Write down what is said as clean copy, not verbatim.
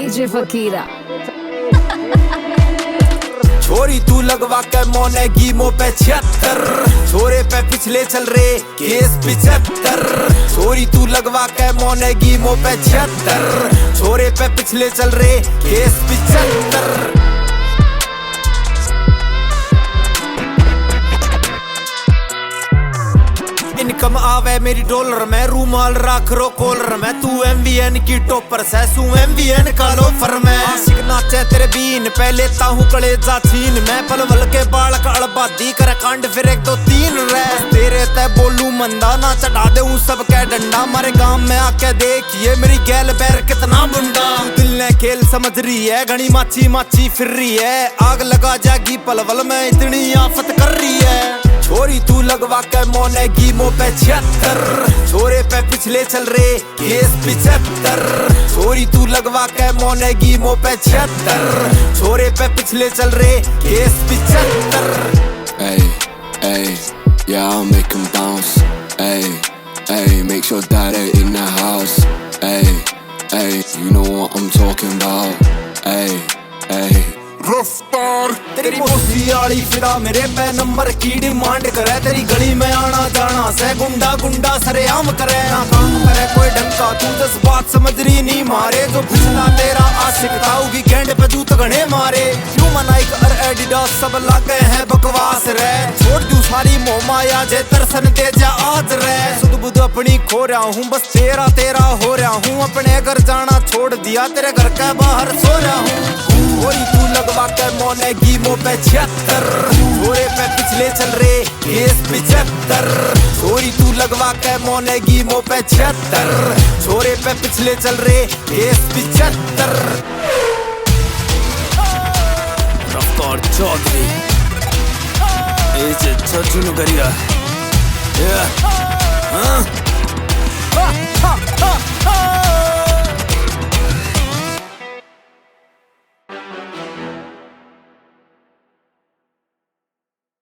एजे फकीरा छोरी तू लगवा के मोनेगी मो पे 76 छोरे पे पिछले चल रहे केस 75 छोरी तू लगवा के मोनेगी मो पे 76 छोरे पे पिछले चल रहे केस 75। इनकम आवे मेरी डॉलर में रूमाल रख रो कॉलर में तू MVN की टॉपर से सू MVN का लोफर में आशिक नाचे तेरे बीन पे लेता हूँ कलेजा छीन मैं पलवल के बालक अड़बादी कर कांड फिर 1 2 3 रे तेरे ते बोलू मंदा ना चढ़ा दे सबके डंडा मारे गांव में आके देखिए मेरी गैल बैर कितना बुंडा दिल ने खेल समझ रही है घनी माची माची फिर रही है आग लगा जाएगी पलवल में इतनी आफत कर रही है। छोरी तू लगवा के मोनेगी मो पे 76 छोरे पे पिछले चल रहे केस 75 छोरी तू लगवा के मोनेगी मो पे 76 छोरे पे पिछले चल रहे case 75। Hey, hey, yeah, I'll make him bounce. Hey, hey, make sure that ain't in the house. Hey, hey, you know what I'm talking about. Hey, hey. रफ्तार तेरी मोसी आली फिदा मेरे पे नंबर की डिमांड करे तेरी गली में आना जाना से गुंडा गुंडा सरेआम करे ना काम करे कोई डंका तू जज्बात समझ रही नहीं मारे जो पिछला तेरा आशिक था उगी गेंड पे जूत गणे मारे ह्यूमन नाइक और एडिडास सब लागे हैं बकवास रे छोड़ दू सारी मोहमाया जे तरसन दे जा आज रे सुध बुध अपनी खो रहा हूँ बस तेरा तेरा हो रहा हूँ अपने घर जाना छोड़ दिया तेरे घर के बाहर सो रहा हूँ। छोरी तू लगवा के मोनेगी मो पे 76 छोरे पे पिछले चल रहे केस 75 छोरी तू लगवा के मोनेगी मो पे 76 छोरे पे पिछले चल रहे केस 75। रफ्तार चौधरी एजे छजुन गरिया